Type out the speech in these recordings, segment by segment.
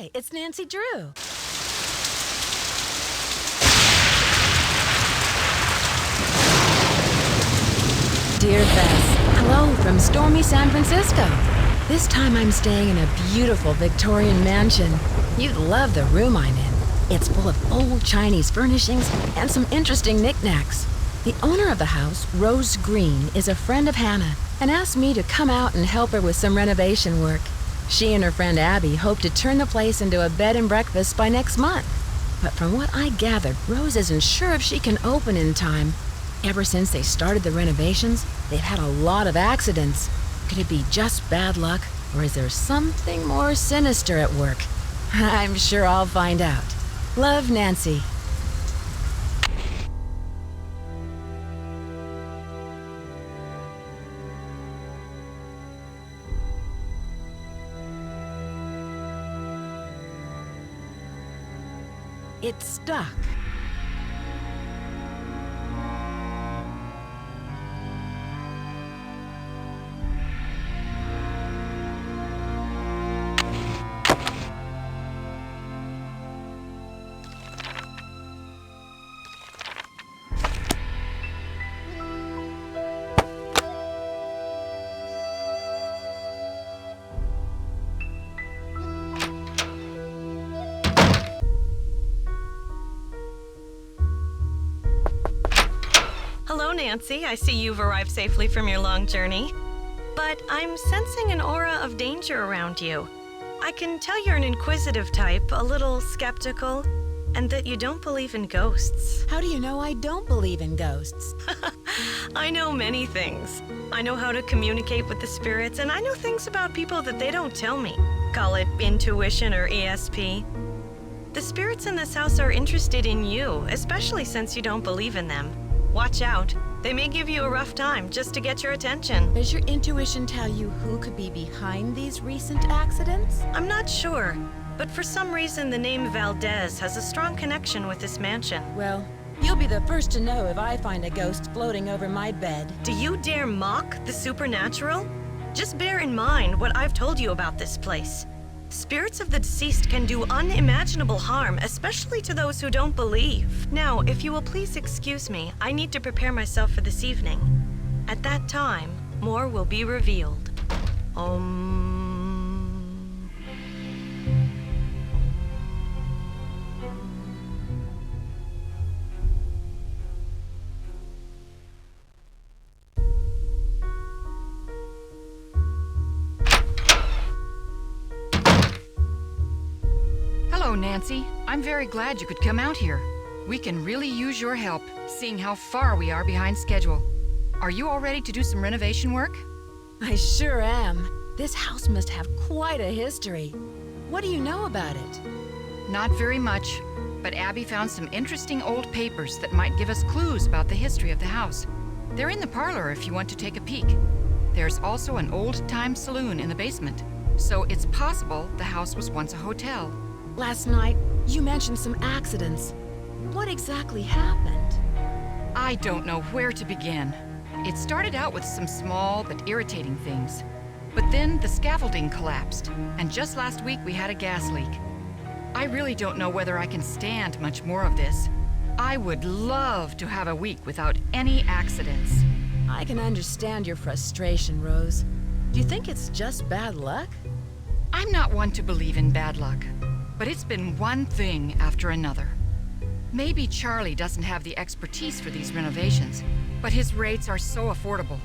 Hi, it's Nancy Drew. Dear Bess, hello from stormy San Francisco. This time I'm staying in a beautiful Victorian mansion. You'd love the room I'm in. It's full of old Chinese furnishings and some interesting knickknacks. The owner of the house, Rose Green, is a friend of Hannah and asked me to come out and help her with some renovation work. She and her friend Abby hope to turn the place into a bed and breakfast by next month. But from what I gathered, Rose isn't sure if she can open in time. Ever since they started the renovations, they've had a lot of accidents. Could it be just bad luck, or is there something more sinister at work? I'm sure I'll find out. Love, Nancy. It's stuck. Hello, Nancy. I see you've arrived safely from your long journey. But I'm sensing an aura of danger around you. I can tell you're an inquisitive type, a little skeptical, and that you don't believe in ghosts. How do you know I don't believe in ghosts? I know many things. I know how to communicate with the spirits, and I know things about people that they don't tell me. Call it intuition or ESP. The spirits in this house are interested in you, especially since you don't believe in them. Watch out. They may give you a rough time just to get your attention. Does your intuition tell you who could be behind these recent accidents? I'm not sure, but for some reason the name Valdez has a strong connection with this mansion. Well, you'll be the first to know if I find a ghost floating over my bed. Do you dare mock the supernatural? Just bear in mind what I've told you about this place. Spirits of the deceased can do unimaginable harm, especially to those who don't believe. Now, if you will please excuse me, I need to prepare myself for this evening. At that time, more will be revealed. Hello, Nancy. I'm very glad you could come out here. We can really use your help, seeing how far we are behind schedule. Are you all ready to do some renovation work? I sure am. This house must have quite a history. What do you know about it? Not very much, but Abby found some interesting old papers that might give us clues about the history of the house. They're in the parlor if you want to take a peek. There's also an old-time saloon in the basement, so it's possible the house was once a hotel. Last night, you mentioned some accidents. What exactly happened? I don't know where to begin. It started out with some small but irritating things. But then the scaffolding collapsed, and just last week we had a gas leak. I really don't know whether I can stand much more of this. I would love to have a week without any accidents. I can understand your frustration, Rose. Do you think it's just bad luck? I'm not one to believe in bad luck, but it's been one thing after another. Maybe Charlie doesn't have the expertise for these renovations, but his rates are so affordable.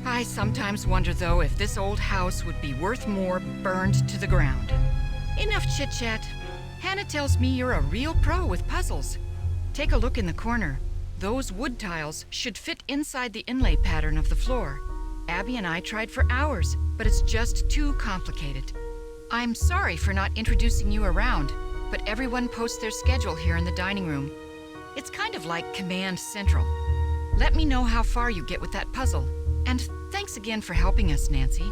I sometimes wonder, though, if this old house would be worth more burned to the ground. Enough chit-chat. Hannah tells me you're a real pro with puzzles. Take a look in the corner. Those wood tiles should fit inside the inlay pattern of the floor. Abby and I tried for hours, but it's just too complicated. I'm sorry for not introducing you around, but everyone posts their schedule here in the dining room. It's kind of like Command Central. Let me know how far you get with that puzzle. And thanks again for helping us, Nancy.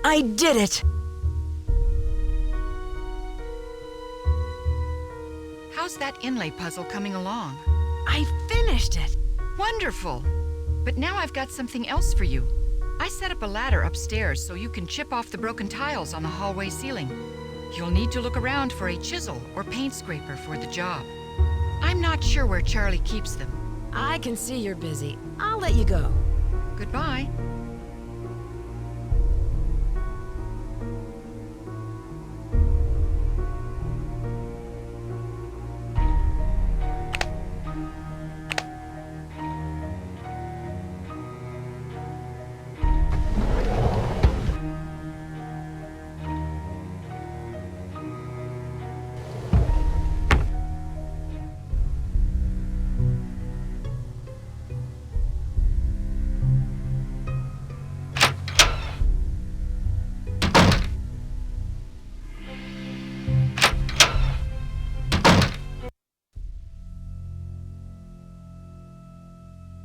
I did it! How's that inlay puzzle coming along? I finished it! Wonderful! But now I've got something else for you. I set up a ladder upstairs so you can chip off the broken tiles on the hallway ceiling. You'll need to look around for a chisel or paint scraper for the job. I'm not sure where Charlie keeps them. I can see you're busy. I'll let you go. Goodbye.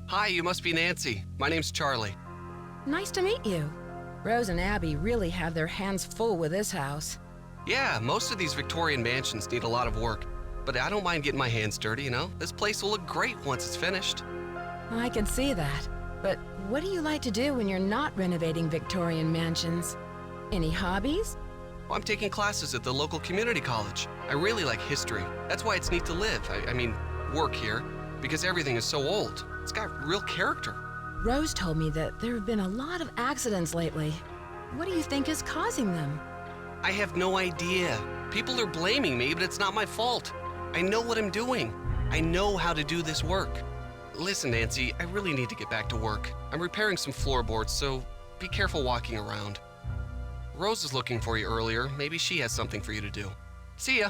Hi, you must be Nancy. My name's Charlie. Nice to meet you. Rose and Abby really have their hands full with this house. Yeah, most of these Victorian mansions need a lot of work, but I don't mind getting my hands dirty, you know? This place will look great once it's finished. I can see that. But what do you like to do when you're not renovating Victorian mansions? Any hobbies? Well, I'm taking classes at the local community college. I really like history. That's why it's neat to live. I mean, work here, because everything is so old. It's got real character. Rose told me that there have been a lot of accidents lately. What do you think is causing them? I have no idea. People are blaming me, but it's not my fault. I know what I'm doing. I know how to do this work. Listen, Nancy, I really need to get back to work. I'm repairing some floorboards, so be careful walking around. Rose was looking for you earlier. Maybe she has something for you to do. See ya.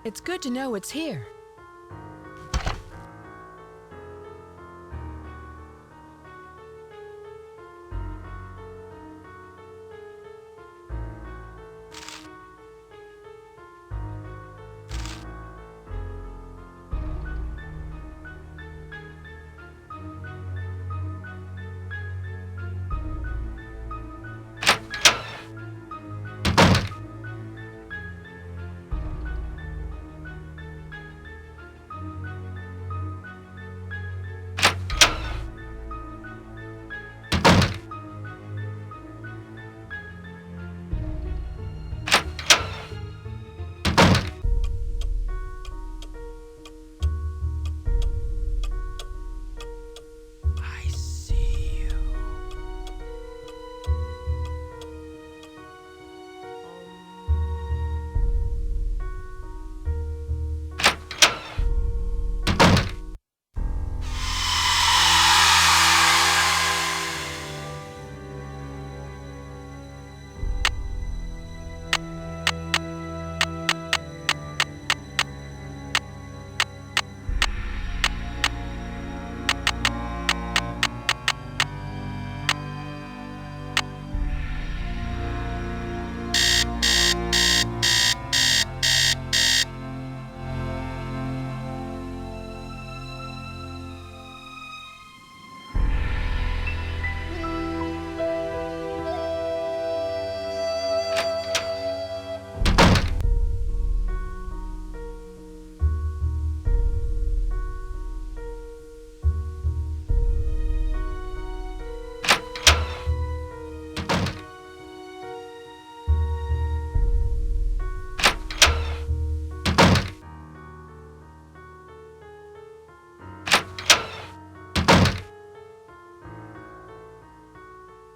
It's good to know it's here.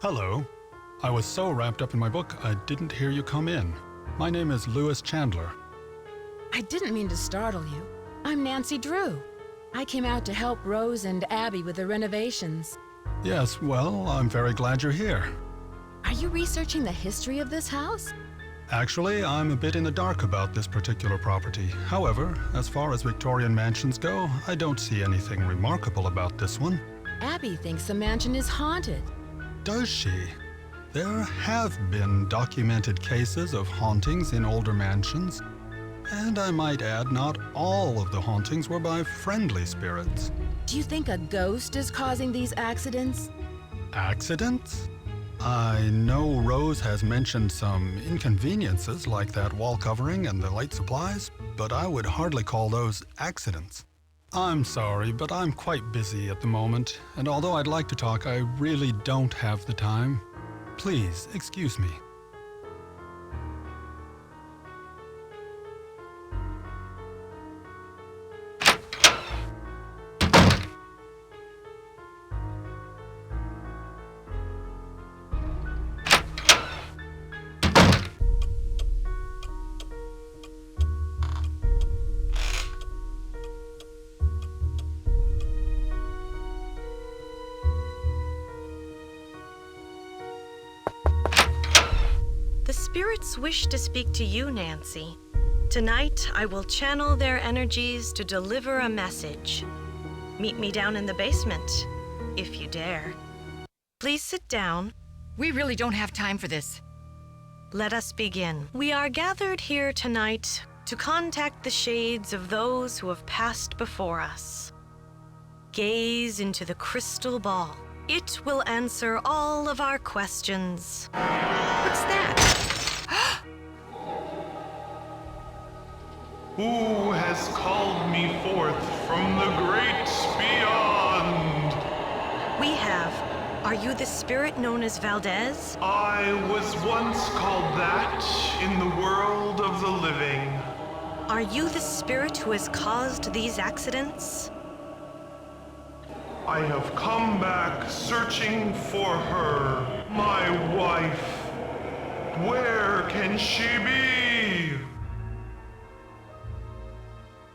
Hello. I was so wrapped up in my book, I didn't hear you come in. My name is Lewis Chandler. I didn't mean to startle you. I'm Nancy Drew. I came out to help Rose and Abby with the renovations. Yes, well, I'm very glad you're here. Are you researching the history of this house? Actually, I'm a bit in the dark about this particular property. However, as far as Victorian mansions go, I don't see anything remarkable about this one. Abby thinks the mansion is haunted. Does she? There have been documented cases of hauntings in older mansions. And I might add, not all of the hauntings were by friendly spirits. Do you think a ghost is causing these accidents? Accidents? I know Rose has mentioned some inconveniences like that wall covering and the light supplies, but I would hardly call those accidents. I'm sorry, but I'm quite busy at the moment, and although I'd like to talk, I really don't have the time. Please, excuse me. The spirits wish to speak to you, Nancy. Tonight, I will channel their energies to deliver a message. Meet me down in the basement, if you dare. Please sit down. We really don't have time for this. Let us begin. We are gathered here tonight to contact the shades of those who have passed before us. Gaze into the crystal ball. It will answer all of our questions. What's that? Who has called me forth from the great beyond? We have. Are you the spirit known as Valdez? I was once called that in the world of the living. Are you the spirit who has caused these accidents? I have come back searching for her, my wife. Where can she be?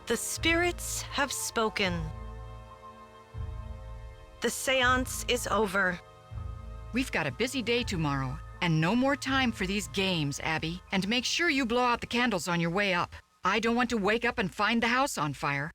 The spirits have spoken. The seance is over. We've got a busy day tomorrow, and no more time for these games, Abby. And make sure you blow out the candles on your way up. I don't want to wake up and find the house on fire.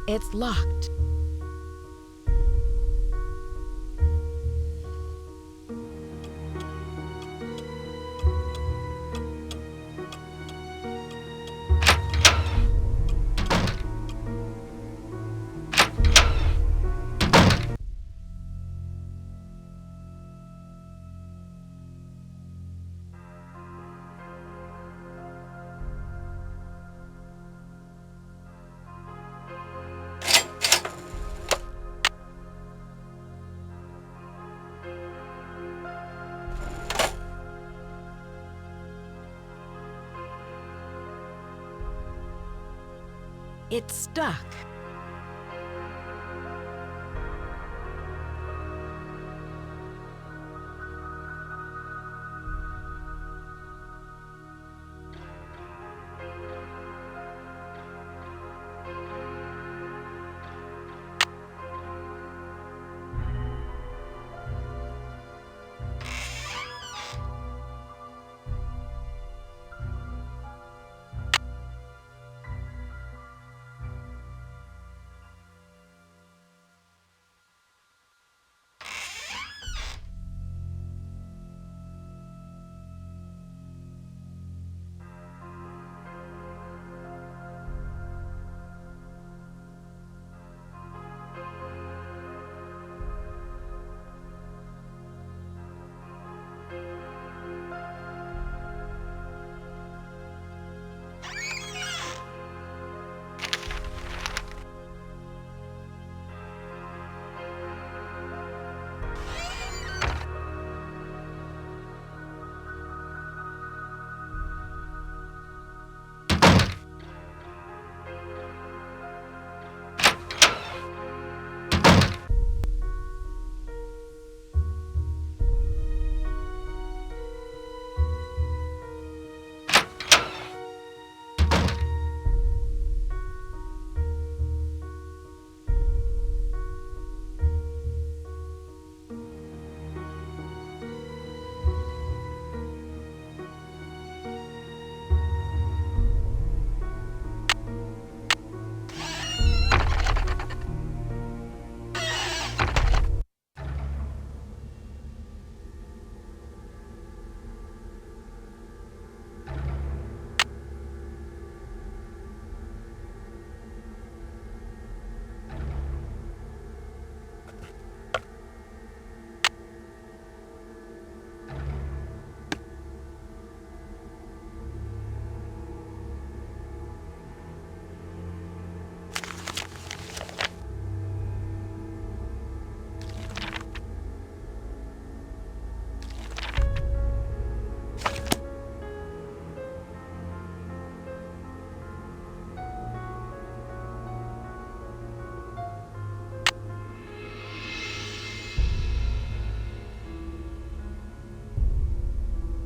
It's locked. It's stuck.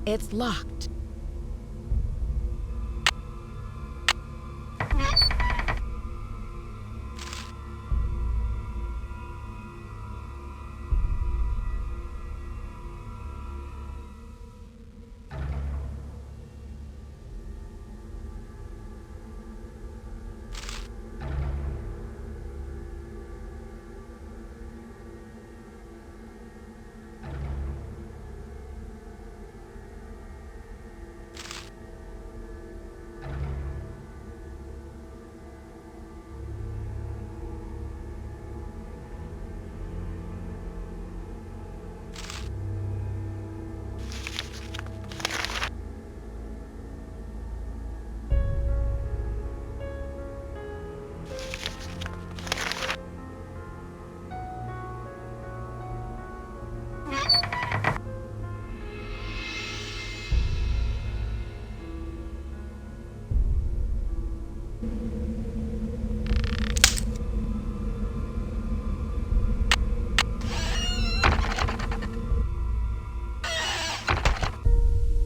It's locked.